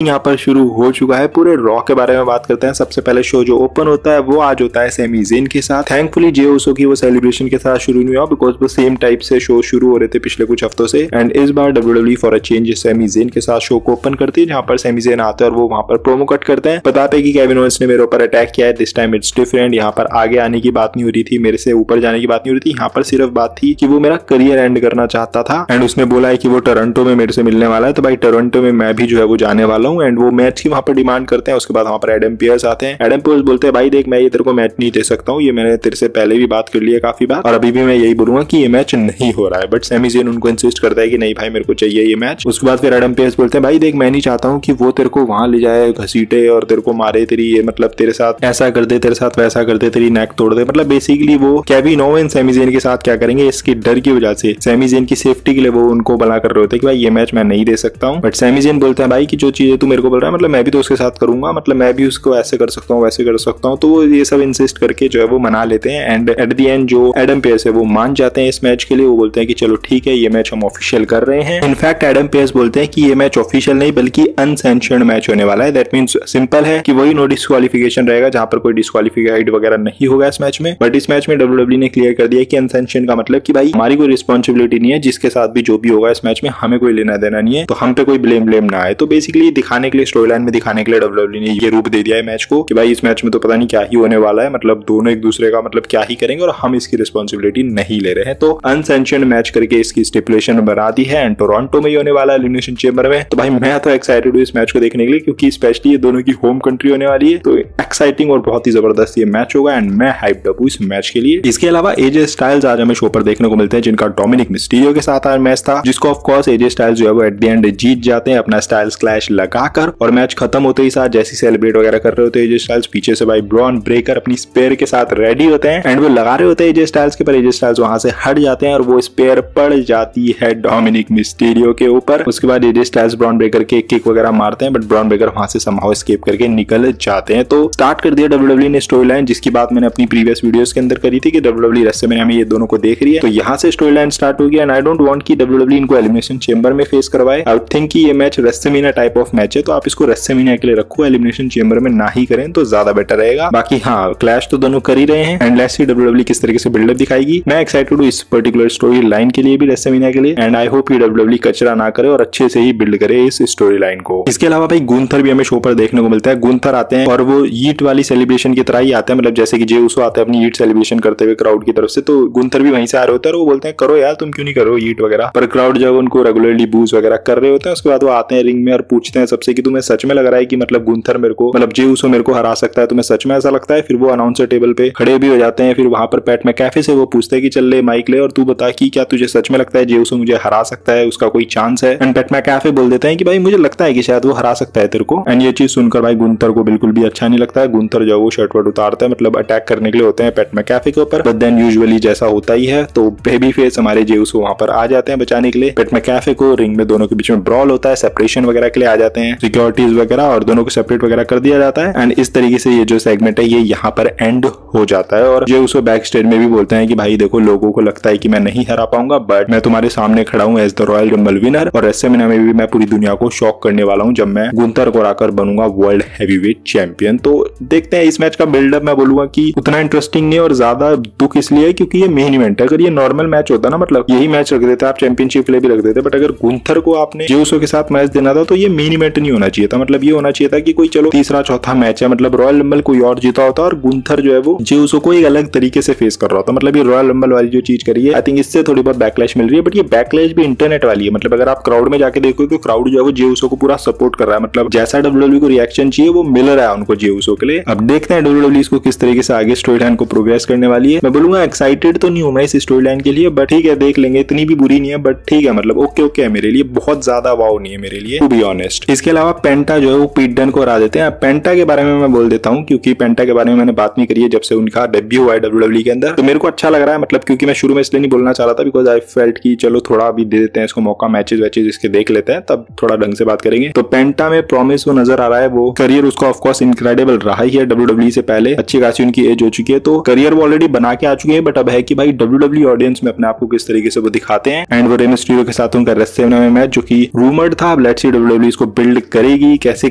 यहाँ पर शुरू हो चुका है। पूरे रॉ के बारे में बात करते हैं। सबसे पहले शो जो ओपन होता है वो आज होता है सैमी ज़ेन के साथ। थैंकफुली जे उसो की वो सेलिब्रेशन के साथ शुरू नहीं हुआ, बिकॉज वो सेम टाइप से शो शुरू हो रहे थे पिछले कुछ हफ्तों से। एंड इस बार WWE for a change Sammy Zayn के साथ शो को ओपन करती है, जहाँ पर सैमी ज़ेन आते हैं और वो वहाँ पर प्रोमो कट करते हैं। बताते हैं कि केविन ओवेंस ने मेरे ऊपर अटैक किया है, दिस टाइम इट्स डिफरेंट। यहाँ पर आगे आने की बात नहीं हो रही थी, मेरे से ऊपर जाने की बात नहीं हो रही थी। यहाँ पर सिर्फ बात थी कि वो मेरा करियर एंड करना चाहता था। एंड उसने बोला है कि वो टोरंटो में मेरे से मिलने वाला है, तो भाई टोरंटो में मैं भी जो है वो जाने वाला हूँ। एंड वो मैच वहाँ पर डिमांड करते हैं। उसके बाद वहाँ पर एडम पियर्स आते हैं। एडम पियर्स बोलते हैं भाई देख, मैं ये तेरे को मैच नहीं दे सकता हूँ, ये मैंने तेरे से पहले भी बात कर ली है काफी बार, और अभी भी मैं यही बोलूंगा कि ये मैच नहीं हो रहा है। बट सैमी ज़ेन उनको इंसिस्ट करता है कि नहीं भाई मेरे को चाहिए ये मैच। उसके बाद फिर एडम पियर्स बोलते हैं भाई देख, मैं नहीं चाहता हूँ कि वो तेरे को वहां ले जाए घसीटे और तेरे को मारे, तेरी ये मतलब तेरे साथ ऐसा कर दे, तेरे साथ वैसा कर दे, तेरी नेक तोड़ दे। मतलब बेसिकली वो केविन ओवेंस सैमी ज़ेन के साथ क्या करेंगे, इसकी डर की वजह से सैमी ज़ेन की सेफ्टी के लिए वो उनको बना कर रहे होते हैं कि भाई ये मैच मैं नहीं दे सकता हूँ। बट सैमी ज़ेन बोलते हैं भाई कि जो चीजें तू मेरे को बोल रहा है मतलब मैं भी तो उसके साथ करूंगा, मतलब मैं भी उसको ऐसे कर सकता हूँ वैसे कर सकता हूँ। तो वो ये सब इंसिस्ट करके जो है वो मना लेते हैं। एंड एट द एंड जो एडम पेयर्स है वो मान जाते हैं इस मैच के लिए। वो बोलते हैं कि चलो ठीक है, ये मैच हम ऑफिशियल कर रहे हैं। इनफैक्ट एडम पेयर्स बोलते हैं कि ये मैच ऑफिशियल नहीं बल्कि अनसैंक्शन्ड मैच होने वाला है। दैट मींस सिंपल है कि वही नो डिस्क्वालिफिकेशन रहेगा, जहां पर कोई डिस्क्वालिफाइड वगैरह नहीं होगा इस मैच में। बट इस मैच में WWE ने क्लियर कर दिया कि अनसैंक्शन्ड का मतलब कि भाई हमारी कोई रिस्पॉन्सिबिलिटी नहीं है, जिसके साथ भी जो भी होगा इस मैच में हमें कोई लेना देना नहीं है, तो हम पे कोई ब्लेम ना आए। तो बेसिकली दिखाने के लिए, स्टोरी लाइन में दिखाने के लिए WWE ने ये रूप दे दिया है मैच को कि भाई इस मैच में तो पता नहीं क्या ही होने वाला है, मतलब दोनों एक दूसरे का मतलब क्या ही करेंगे और हम इसकी रिस्पॉन्सिबिलिटी नहीं ले रहे हैं। तो अनसैंक्शन्ड मैच करके इसकी स्टिपुलेशन बना दी है। एंड टोरंटो में ही होने वाला है एलिमिनेशन चेंबर में। तो भाई मैं तो एक्साइटेड हूँ इस मैच को देखने के लिए, क्योंकि स्पेशली ये दोनों की होम कंट्री होने वाली है। तो एक्साइटिंग और बहुत ही जबरदस्त ये मैच होगा एंड मैं हाइप्ड अप हूँ इस मैच के लिए। इसके अलावा एजे स्टाइल्स आज हमें शो पर देखने को मिलते हैं, जिनका डोमिनिक मिस्टीरियो के साथ आज मैच था, जिसको ऑफ कोर्स एजे स्टाइल्स जो है वो एट द एंड जीत जाते हैं अपना स्टाइल्स क्लैश लगाकर। और मैच खत्म होते ही साथ जैसी सेलिब्रेट वगैरह कर रहे होते हैं एजे स्टाइल्स, पीछे से भाई ब्रॉन ब्रेकर अपनी स्पेयर के साथ रेडी होते हैं एंड वो लगा रहे होते हैं एजे स्टाइल्स के, पर एजे स्टाइल्स वहां से हट जाते हैं और वो स्पेयर पड़ जाती है डोमिनिक मिस्टीरियो के ऊपर। उसके बाद एजे स्टाइल्स ब्रॉन ब्रेकर के किक वगैरह मारते हैं, बट ब्रॉन ब्रेकर वहां से समहाउ एस्केप करके निकल जाते हैं। तो स्टार्ट कर दिया WWE ने स्टोरी लाइन, जिसकी बात मैंने अपनी प्रीवियस वीडियोस के अंदर करी थी कि WWE रेसलमेनिया में ये दोनों को देख रही है। तो यहाँ से स्टोरी लाइन स्टार्ट हो गया एंड आई डोंट वांट कि WWE इनको एलिमिनेशन चेंबर में फेस करवाए। आई थिंक कि ये match WrestleMania type of match है, तो आप इसको रेसलमेनिया के लिए रखो, एलिमिनेशन चेंबर में ना ही करें तो ज्यादा बेटर रहेगा। बाकी हाँ, क्लैश तो दोनों कर ही रहे हैं एंड लेट्स सी WWE किस तरीके से बिल्डअप दिखाएगी। मैं एक्साइटेड हूँ इस पर्टिकुलर स्टोरी लाइन के लिए भी, रेसलमेनिया के लिए। एंड आई होप कि WWE कचरा ना करे और अच्छे से ही बिल्ड करे इस स्टोरी लाइन को। इसके अलावा भाई गुंथर भी हमें शो पर देखने को मिलता है। गुंथर आते हैं और वो ईट वाली सेलिब्रेशन की तरह ही आते हैं, मतलब जैसे कि जे उसो आते हैं अपनी ईट सेलिब्रेशन करते हुए क्राउड की तरफ से, तो गुंथर भी वहीं से आ रहे होते हैं और वो बोलते हैं करो यार, तुम क्यों नहीं करो ईट वगैरह। पर क्राउड जब उनको रेगुलरली बूज वगैरह कर रहे होते हैं, उसके बाद वो आते हैं रिंग में और पूछते हैं सबसे कि तुम्हें सच में लग रहा है कि मतलब गुंथर मेरे को, मतलब जे उसो मेरे को हरा सकता है, तुम्हें सच में ऐसा लगता है। फिर वो अनाउंसर टेबल पे खड़े भी हो जाते हैं। फिर वहां पर पैट मैकैफे से वो पूछते हैं कि चल ले माइक ले और तू बता कि क्या तुझे सच में लगता है जे उसो मुझे हरा सकता है, उसका कोई चांस है। एंड पैट मैकैफे बोल देते हैं कि भाई मुझे लगता है कि शायद वो हरा सकता है तेरे को। एंड ये चीज सुनकर भाई गुंथर को बिल्कुल भी अच्छा नहीं लगता है। गुंथर जो वो शर्ट वर्ट उतारता है, मतलब अटैक करने के लिए होते हैं पैट मैकैफे के ऊपर। बट देन यूजुअली जैसा होता ही है तो बेबी फेस हमारे जे उसो वहां पर आ जाते हैं बचाने के लिए। पैट मैकैफे को रिंग में दोनों के बीच में ब्रॉल होता है, सेपरेशन वगैरह के लिए आ जाते हैं, सिक्योरिटीज वगैरह, और दोनों को सेपरेट वगैरह कर दिया जाता है। एंड इस तरीके से ये जो सेगमेंट है ये यहाँ पर एंड हो जाता है। और जे उसो बैक स्टेज में भी बोलते हैं कि भाई देखो, लोगों को लगता है कि मैं नहीं हरा पाऊंगा, बट मैं तुम्हारे सामने खड़ा हूँ as the royal rumble winner, और रेसलमेनिया में भी मैं पूरी दुनिया को शॉक करने वाला हूँ जब मैं गुंथर को हराकर बनूंगा वर्ल्ड हैवीवेट चैंपियन। तो देखते हैं इस मैच का बिल्डअप। मैं बोलूंगा कि उतना इंटरेस्टिंग नहीं और ज्यादा दुख इसलिए क्योंकि ये मेन इवेंट है। अगर ये नॉर्मल मैच होता ना, मतलब यही मैच रख देते आप चैंपियनशिप के लिए भी रख देते, बट अगर गुंथर को आपने जे उसो के साथ मैच देना था तो ये मेन इवेंट नहीं होना चाहिए था। मतलब ये होना चाहिए था कि कोई चलो तीसरा चौथा मैच है, मतलब रॉयल रंबल कोई और जीता होता और गुंथर जो है वो जे उसो को एक अलग तरीके से फेस कर रहा होता। मतलब ये रॉयल रंबल वाली जो चीज करी है, आई थिंक इससे थोड़ी बहुत बैकलैश मिल रही है, बट ये बैकलैश भी इंटरनेट वाली है। मतलब अगर आप क्राउड में जाके देखो तो क्राउड जो है वो जे उसो को पूरा सपोर्ट कर रहा है, मतलब जैसा WWE को रिएक्शन चाहिए वो मिल रहा है उनको जे उसो के लिए। अब देखते हैं WWE इसको किस तरीके से आगे स्टोरी लाइन को प्रोग्रेस करने वाली है। मैं बोलूंगा एक्साइटेड तो नहीं हूं मैं इस स्टोरी लाइन के लिए, बट ठीक है देख लेंगे, इतनी भी बुरी नहीं है, बट ठीक है मतलब ओके ओके है मेरे लिए, बहुत ज्यादा वाव नहीं है मेरे लिए टू बी ऑनेस्ट। इसके अलावा पेंटा जो है वो पीट डन को हरा देते हैं। पेंटा के बारे में मैं बोल देता हूँ क्योंकि पेंटा के बारे में मैंने बात नहीं करी है जब से उनका डेब्यू हुआ है WWE के अंदर, तो मेरे को अच्छा लग रहा है। मतलब क्योंकि मैं शुरू में इसलिए नहीं बोलना चाह रहा था बिकॉज आई फेल्ट कि चलो थोड़ा भी दे देते हैं इसको मौका, मैचेस वैचेस इसके देख लेते हैं तब थोड़ा ढंग से बात करेंगे। तो पेंटा में प्रॉमिस वो नजर आ रहा है, वो करियर उसका ऑफ कोर्स इनक्रेडिबल रहा ही है WWE से पहले, अच्छी खासी उनकी एज हो चुकी है, तो करियर वो ऑलरेडी बना के आ चुके हैं। बट अब है कि भाई WWE ऑडियंस में अपने आप को किस तरीके से वो दिखाते हैं। एंड वो रे मिस्टीरियो के साथ उनका रेसलमेनिया में मैच जो कि रूमर्ड था, अब लेट्स सी WWE इसको बिल्ड बिल्ड करेगी, कैसे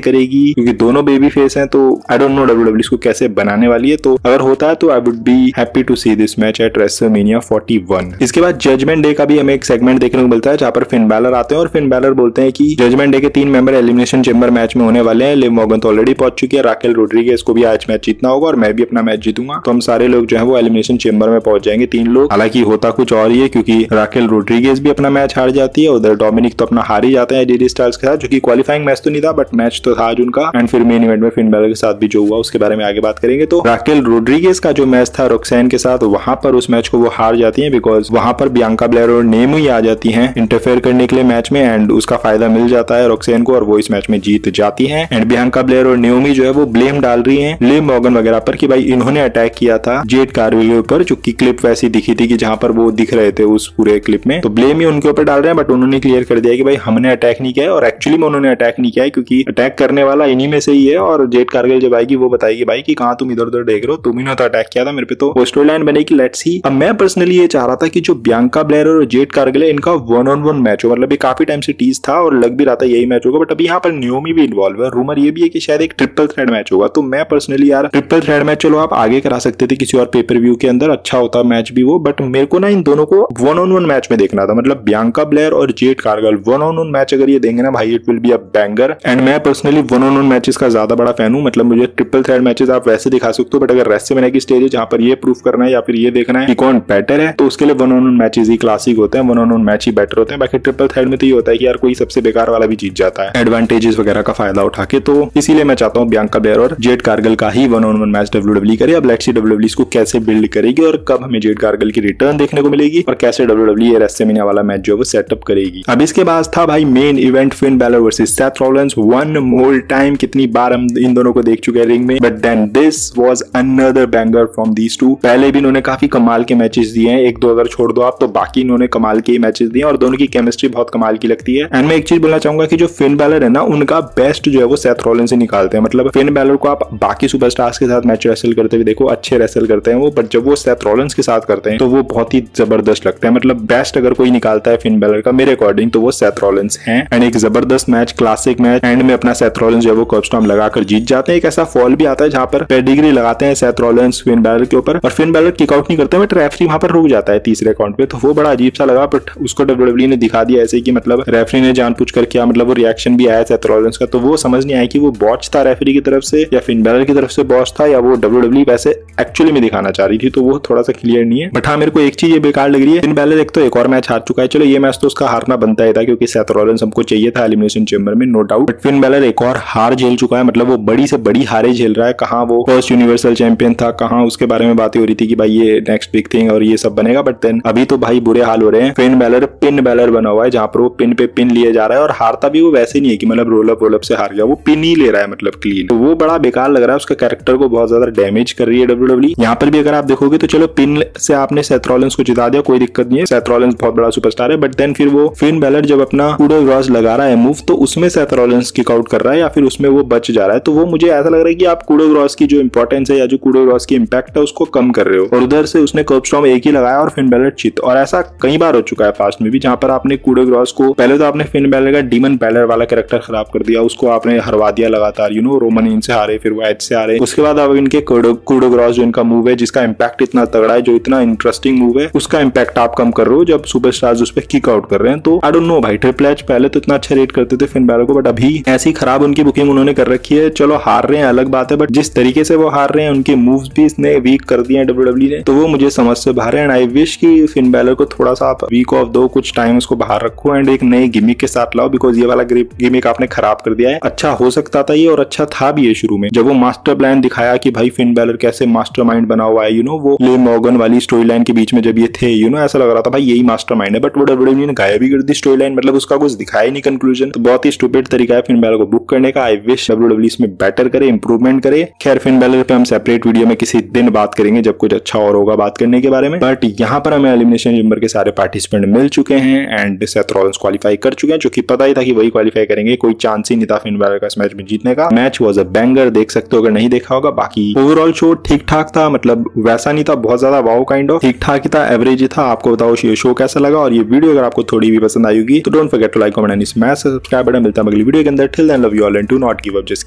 करेगी, क्योंकि दोनों बेबी फेस हैं तो आई डोंट नो WWE इसको कैसे बनाने वाली है। तो अगर होता है तो I would be happy to see this match at WrestleMania 41। इसके बाद जजमेंट डे का भी हमें एक सेगमेंट देखने को मिलता है जहां पर फिन बैलर आते हैं और फिन बैलर बोलते हैं कि जजमेंट डे के 3 मेंबर एलिमिनेशन चेंबर मैच में होने वाले हैं। लिव मॉर्गन तो ऑलरेडी पहुंच चुकी है, राकेल रोड्रिगेज को भी आज मैच जीतना होगा और मैं भी अपना मैच जीतूंगा, तो हम सारे लोग जो है वो एलिमिनेशन चेंबर में पहुंच जाएंगे 3 लोग। हालांकि होता कुछ और ही है क्योंकि राकेल रोड्रिगेज भी अपना मैच हार जाती है, उधर डोमिनिक तो अपना हार ही जाते हैं एडी स्टाइल्स के साथ, जो कि क्वालिफाइंग मैच तो नहीं था बट मैच तो था आज उनका। एंड फिर मेन इवेंट में फिन बैलर के साथ भी जो हुआ उसके बारे में आगे बात करेंगे। तो राकेल रोड्रिगेज का जो मैच था रोक्सेन के साथ, वहां पर उस मैच को वो हार जाती है बिकॉज वहां पर बियांका ब्लेयर और नेमी आ जाती हैं इंटरफेयर करने के लिए मैच में, एंड उसका फायदा मिल जाता है रोक्सेन को और वो इस मैच में जीत जाती हैं। एंड बियांका ब्लेयर और नेमी जो है वो ब्लेम डाल रही हैं लिव मॉर्गन वगैरह पर कि भाई इन्होंने अटैक किया था जेड कार्गिल के ऊपर, जो कि क्लिप वैसी दिखी थी कि जहां पर वो दिख रहे थे उस पूरे क्लिप में, तो ब्लेम ही उनके ऊपर डाल रहे हैं। बट उन्होंने क्लियर कर दिया कि भाई हमने अटैक नहीं किया है और एक्चुअली में उन्होंने अटैक नहीं किया है क्योंकि अटैक करने वाला इन्हीं में से ही है और जेड कार्गिल जब आएगी वो बताएगी भाई कि कहां तुम इधर उधर देख रहे हो, तुम ही ने तो अटैक किया था मेरे पे, तो स्टोरी लाइन बनेगी लेट्स सी। अब मैं पर्सनली ये चाह रहा था कि जो बियांका ब्लेयर और जेड कार्गिल है इनका 1-on-1 मैच हो, मतलब ये काफी टाइम से टीज था और लग भी रहा था यही मैच होगा, बट अभी यहाँ पर नेमी भी इन्वॉल्व है। रूमर ये भी है कि शायद एक ट्रिपल थ्रेड मैच होगा, तो मैं पर्सनली यार ट्रिपल थ्रेड मैच चलो आप आगे करा सकते थे किसी और पेपर व्यू के अंदर, अच्छा होता मैच भी वो, बट मेरे को ना इन दोनों को 1-on-1 मैच में देखना था, मतलब बियांका ब्लेयर और जेड कार्गिल 1-on-1 मैच अगर ये देंगे ना भाई it will be a banger. And मैं पर्सनली 1-on-1 मैचेस का ज्यादा बड़ा फैन हूं, मतलब मुझे ट्रिपल थ्रेड मैचेस आप वैसे दिखा सकते हो बट अगर रेसलमेनिया की स्टेज है जहां पर ये प्रूफ करना है या फिर ये देखना है कि कौन बेटर है, तो उसके लिए 1-on-1 मैचेस ही क्लासिक होते हैं, 1-on-1 मैच ही बेटर होते हैं। बाकी ट्रिपल थ्रेड में तो ये होता है कि यार कोई सबसे बेकार वाला भी जीत जाता है एडवांटेजेस वगैरह का फायदा उठा के, तो इसीलिए मैं चाहता हूँ बियांका ब्लेयर और जेड कार्गिल का ही 1-on-1 मैच WWE करे। अब लेट्स सी WWE इसको कैसे बिल्ड करेगी और कब हमें जेड कार्गिल की रिटर्न देखने को मिलेगी और कैसे WWE ये रेसलमेनिया वाला मैच जो है वो सेटअप करेगी। अब इसके बाद था भाई main event Finn Balor versus Seth Rollins one more time. कितनी बार हम इन दोनों को देख चुके हैं रिंग में, but then this was another banger from these two. पहले भी इन्होंने काफी कमाल के मैचेस दिए हैं, एक दो अगर छोड़ दो आप तो बाकी इन्होंने कमाल के मैचेस दिए और दोनों की केमिस्ट्री बहुत कमाल की लगती है। एंड मैं एक चीज बोलना चाहूंगा कि जो फिन बैलर है ना उनका बेस्ट जो है वो सेथ रॉलिंस से निकालते हैं, मतलब फिन बैलर को आप बाकी सुपरस्टार्स के साथ मैच रेसल करते हुए देखो अच्छे रेसल करते हैं वो, बट जब वो सेथ रॉलिंस के साथ करते हैं तो वो बहुत ही जबरदस्त लगते हैं। मतलब बेस्ट अगर कोई निकालता है फिन बैलर का मेरे अकॉर्डिंग तो वो सेथ रॉलिंस हैं। एंड एक जबरदस्त मैच क्लासिक मैच एंड में अपना सेथ रॉलिंस जो है वो कर्ब स्टॉम्प लगाकर जीत जाते हैं। एक ऐसा फॉल भी आता है जहां पर पेडिग्री लगाते हैं सेथ रॉलिंस फिन बैलर के ऊपर और फिन बैलर किक आउट नहीं करते बट रेफरी वहां पर रुक जाता है तीसरे काउंट पे, तो वो बड़ा अजीब सा लगा। बट उसको WWE ने दिखा दिया ऐसे कि मतलब रेफरी ने जानबूझकर किया, मतलब वो रिएक्शन भी आया सेथ रॉलिंस का, तो वो समझ नहीं आया कि वो बॉच था रेफरी की तरफ से या फिन बैलर की तरफ से बॉच था या वो WWE वैसे एक्चुअली में दिखाना चाह रही थी, तो वो थोड़ा सा क्लियर नहीं है। बट हाँ मेरे को एक चीज ये बेकार लग रही है, फिन बैलर एक तो एक और मैच हार चुका है, चलो ये मैच तो उसका हारना बनता ही था क्योंकि सेथ रॉलिंस हमको चाहिए था एलिमिनेशन चेंबर में no doubt, but Finn Balor एक और हार झेल चुका है, मतलब वो बड़ी से बड़ी हारे झेल रहा है। कहाँ वो फर्स्ट यूनिवर्सल चैंपियन था, कहाँ उसके बारे में बातें हो रही थी कि भाई ये नेक्स्ट बिग थिंग और ये सब बनेगा, बट देन अभी तो भाई बुरे हाल हो रहे हैं। फिन बैलर पिन बैलर बना हुआ है जहां पर वो पिन पे पिन लिए जा रहा है और हारता भी वो वैसे नहीं है कि मतलब रोल अप से हार गया, वो पिन ही ले रहा है मतलब क्लीन, तो वो बड़ा बेकार लग रहा है, उसका कैरेक्टर को बहुत ज्यादा डैमेज कर रही है WWE। यहाँ पर भी अगर आप देखोगे तो चलो पिन से आपने सेथ रॉलिंस को जिता दिया, कोई दिक्कत नहीं है, सेथ रॉलिंस बहुत बड़ा सुपरस्टार है, बट देन फिर वो फिन बैलर जब अपना कूडो ग्रॉस लगा रहा है मूव तो उसमें सेथ रॉलिंस किक आउट कर रहा है या फिर उसमें वो बच जा रहा है, तो वो मुझे ऐसा लग रहा है कि आप कूडो ग्रॉस की जो इंपॉर्टेंस है या जो कूडो ग्रॉस की इंपैक्ट है उसको कम कर रहे हो और उधर से उसने कर्ब स्टॉम्प एक ही लगाया और फिन बैलर जीत, और ऐसा कई बार हो चुका है पास्ट में भी जहां पर आपने कूडो ग्रॉस को पहले तो आपने फिन बैलर का डीमन बैलर वाला कैरेक्टर खराब कर दिया, उसको आपने हरवा दिया लगातार, यू नो रोमन इन से हारे फिर वो एज से हारे, उसके बाद अब इनके कूडो ग्रॉस जो इनका मूव है जिसका इंपैक्ट इतना तगड़ा है, जो इतना इंटरेस्टिंग मूव है, उसका इंपैक्ट आप कम कर रहे हो जब सुपरस्टार्स उस पर किक आउट कर रहे हैं। तो आई डोंट नो भाई, ट्रिपल एच पहले तो इतना अच्छा रेट करते थे फिन बैलर को, बट अभी ऐसी खराब उनकी बुकिंग उन्होंने कर रखी है। चलो हार रहे हैं अलग बात है, बट जिस तरीके से वो हार रहे हैं उनके मूव्स भी इसने वीक कर दिए हैं WWE ने, तो वो मुझे समझ से बाहर है। एंड आई विश कि फिन बैलर को थोड़ा सा आप वीक ऑफ दो, कुछ टाइम उसको बाहर रखो एंड एक नई गिमिक के साथ लाओ, बिकॉज ये वाला गिमिक आपने खराब कर दिया है। अच्छा हो सकता था ये और अच्छा था भी ये शुरू में, जब वो मास्टर प्लान दिखाया कि भाई फिन बैलर कैसे मास्टरमाइंड बना हुआ है, यू नो वो लिव मॉर्गन वाली स्टोरी लाइन के बीच में जब ये थे, यू नो ऐसा लग रहा था भाई यही मास्टरमाइंड है, बट वो WWE ने गायब भी कर दी स्टोरी लाइन, मतलब उसका कुछ दिखाया नहीं कंक्लूजन, तो बहुत ही स्टूपिड तरीका है फिन बैलर को बुक करने का। आई विश WWE इसमें बेटर करे, इंप्रूवमेंट करे। खैर फिन बैलर पे हम सेपरेट वीडियो में किसी दिन बात करेंगे जब कुछ अच्छा और होगा बात करने के बारे में, बट यहाँ पर हमें एलिमिनेशन चेंबर के सारे पार्टिसिपेंट मिल चुके हैं एंड सेथ रॉलिंस क्वालिफाई कर चुके हैं, जो कि पता ही था कि वही क्वालिफाई करेंगे, कोई चांस ही नहीं था फिन बैलर का इस मैच में जीतने का। मैच वाज अ बैंगर, देख सकते हो अगर नहीं देखा होगा। बाकी ओवरऑल शो ठीक ठाक था, मतलब वैसा नहीं था बहुत ज्यादा वाओ काइंड ऑफ, ठीक ठाक ही था, एवरेज ही था। आपको बताओ ये शो कैसा लगा और ये वीडियो अगर आपको थोड़ी भी पसंद आई होगी तो don't forget to like, comment and smash subscribe button. मिलता है हम अगली वीडियो के अंदर। Till then love you all and do not give up, just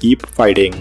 keep fighting.